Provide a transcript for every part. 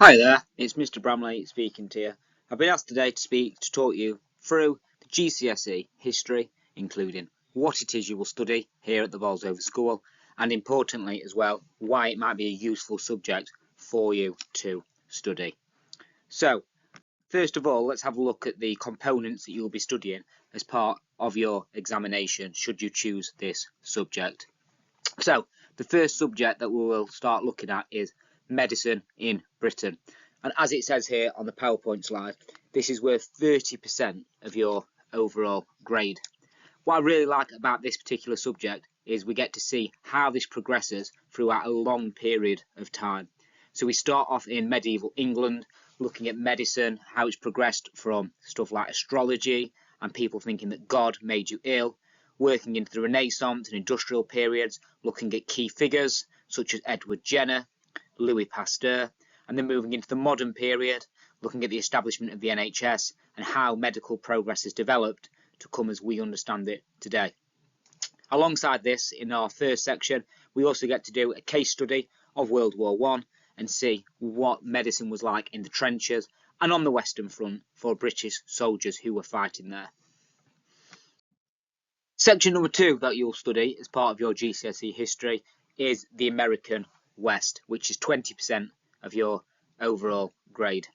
Hi there, it's Mr. Bramley speaking to you. I've been asked today to talk you through the GCSE history, including what it is you will study here at the Bolsover School, and importantly as well, why it might be a useful subject for you to study. So, first of all, let's have a look at the components that you'll be studying as part of your examination, should you choose this subject. So, the first subject that we will start looking at is medicine in Britain. And as it says here on the PowerPoint slide, this is worth 30% of your overall grade. What I really like about this particular subject is we get to see how this progresses throughout a long period of time. So we start off in medieval England, looking at medicine, how it's progressed from stuff like astrology and people thinking that God made you ill, working into the Renaissance and industrial periods, looking at key figures such as Edward Jenner, Louis Pasteur, and then moving into the modern period, looking at the establishment of the NHS and how medical progress has developed to come as we understand it today. Alongside this, in our first section, we also get to do a case study of World War I and see what medicine was like in the trenches and on the Western Front for British soldiers who were fighting there. Section number 2 that you'll study as part of your GCSE history is the American West, which is 20% of your overall grade.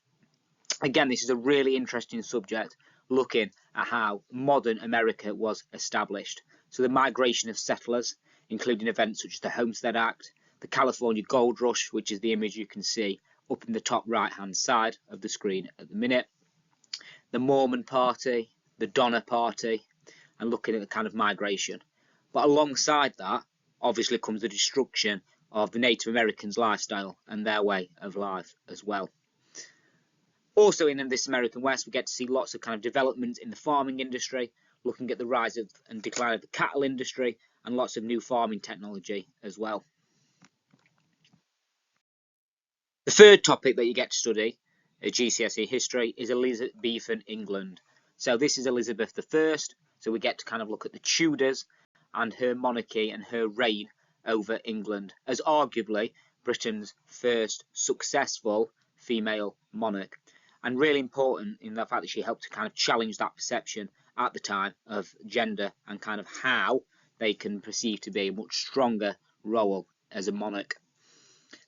Again, this is a really interesting subject, looking at how modern America was established. So the migration of settlers, including events such as the Homestead Act, the California Gold Rush, which is the image you can see up in the top right hand side of the screen at the minute, the Mormon Party, the Donner Party, and looking at the kind of migration. But alongside that, obviously comes the destruction of the Native Americans' lifestyle and their way of life as well. Also in this American West, we get to see lots of kind of developments in the farming industry, looking at the rise of and decline of the cattle industry and lots of new farming technology as well. The third topic that you get to study at GCSE history is Elizabethan England. So this is Elizabeth I, so we get to kind of look at the Tudors and her monarchy and her reign over England as arguably Britain's first successful female monarch, and really important in the fact that she helped to kind of challenge that perception at the time of gender and kind of how they can perceive to be a much stronger role as a monarch.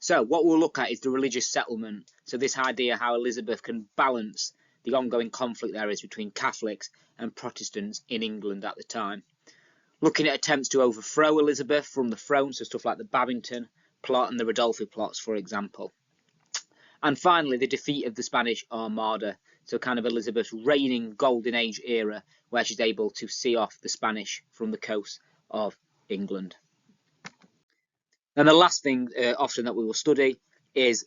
So what we'll look at is the religious settlement. So this idea how Elizabeth can balance the ongoing conflict there is between Catholics and Protestants in England at the time. Looking at attempts to overthrow Elizabeth from the throne, so stuff like the Babington plot and the Rodolphi plots, for example. And finally, the defeat of the Spanish Armada, so kind of Elizabeth's reigning golden age era where she's able to see off the Spanish from the coast of England. And the last thing option that we will study is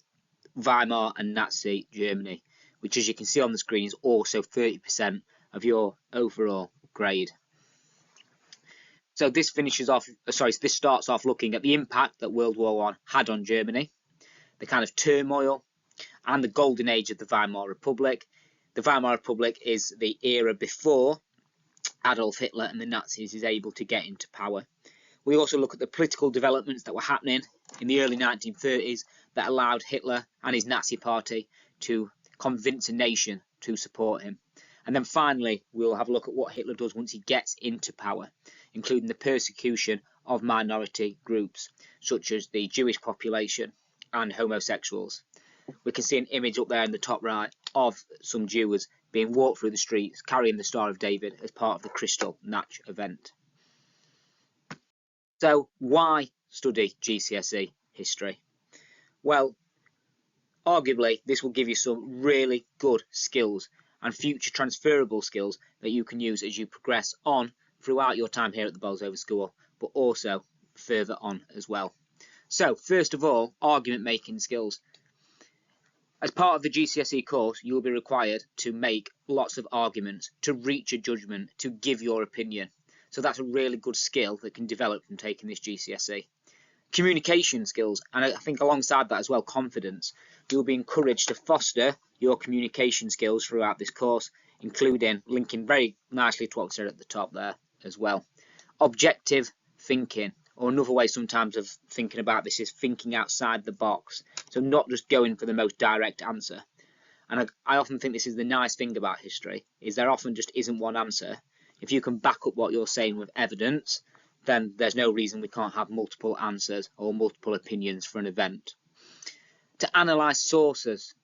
Weimar and Nazi Germany, which, as you can see on the screen, is also 30% of your overall grade. So this starts off looking at the impact that World War I had on Germany, the kind of turmoil and the golden age of the Weimar Republic. The Weimar Republic is the era before Adolf Hitler and the Nazis is able to get into power. We also look at the political developments that were happening in the early 1930s that allowed Hitler and his Nazi party to convince a nation to support him. And then finally, we'll have a look at what Hitler does once he gets into power, including the persecution of minority groups, such as the Jewish population and homosexuals. We can see an image up there in the top right of some Jews being walked through the streets carrying the Star of David as part of the Kristallnacht event. So why study GCSE history? Well, arguably this will give you some really good skills and future transferable skills that you can use as you progress on throughout your time here at the Bolsover School, but also further on as well. So first of all, argument making skills. As part of the GCSE course, you will be required to make lots of arguments, to reach a judgment, to give your opinion. So that's a really good skill that can develop from taking this GCSE. Communication skills, and I think alongside that as well, confidence. You'll be encouraged to foster your communication skills throughout this course, including linking very nicely to what I said at the top there as well. Objective thinking, or another way sometimes of thinking about this is thinking outside the box. So not just going for the most direct answer. And I often think this is the nice thing about history, is there often just isn't one answer. If you can back up what you're saying with evidence, then there's no reason we can't have multiple answers or multiple opinions for an event. To analyse sources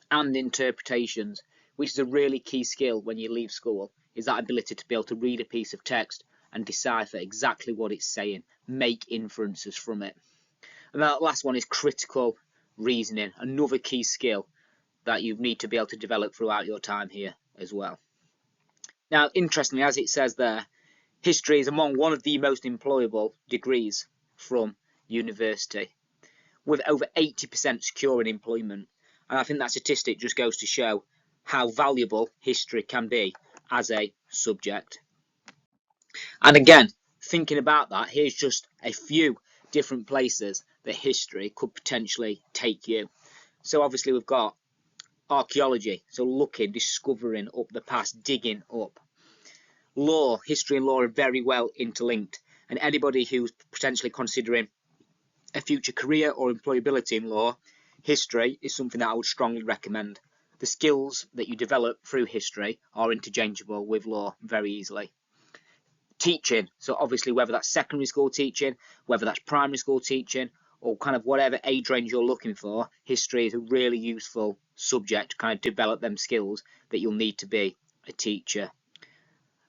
and interpretations, which is a really key skill when you leave school, is that ability to be able to read a piece of text and decipher exactly what it's saying, make inferences from it. And that last one is critical reasoning, another key skill that you need to be able to develop throughout your time here as well. Now, interestingly, as it says there, history is among one of the most employable degrees from university, with over 80% secure in employment. And I think that statistic just goes to show how valuable history can be as a subject. And again, thinking about that, here's just a few different places that history could potentially take you. So obviously we've got archaeology, so looking, discovering up the past, digging up. Law, history and law are very well interlinked, and anybody who's potentially considering a future career or employability in law, history is something that I would strongly recommend. The skills that you develop through history are interchangeable with law very easily. Teaching, so obviously whether that's secondary school teaching, whether that's primary school teaching, or kind of whatever age range you're looking for, history is a really useful subject to kind of develop them skills that you'll need to be a teacher.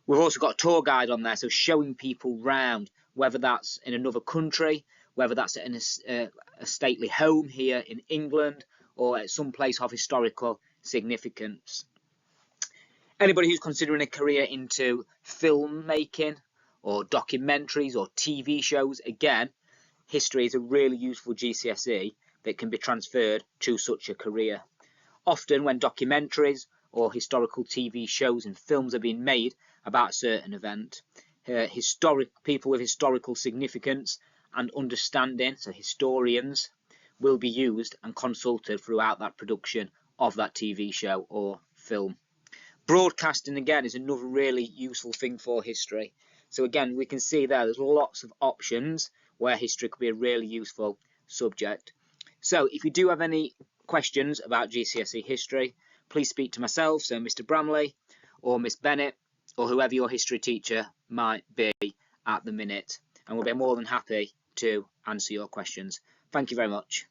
We've also got a tour guide on there, so showing people round, whether that's in another country, whether that's in a stately home here in England, or at some place of historical significance. Anybody who's considering a career into filmmaking or documentaries or TV shows, again, history is a really useful GCSE that can be transferred to such a career. Often when documentaries or historical TV shows and films are being made about a certain event, people with historical significance and understanding, so historians, will be used and consulted throughout that production of that TV show or film. Broadcasting, again, is another really useful thing for history. So again, we can see there's lots of options where history could be a really useful subject. So if you do have any questions about GCSE history, please speak to myself, so Mr. Bramley, or Miss Bennett, or whoever your history teacher might be at the minute, and we'll be more than happy to answer your questions. Thank you very much.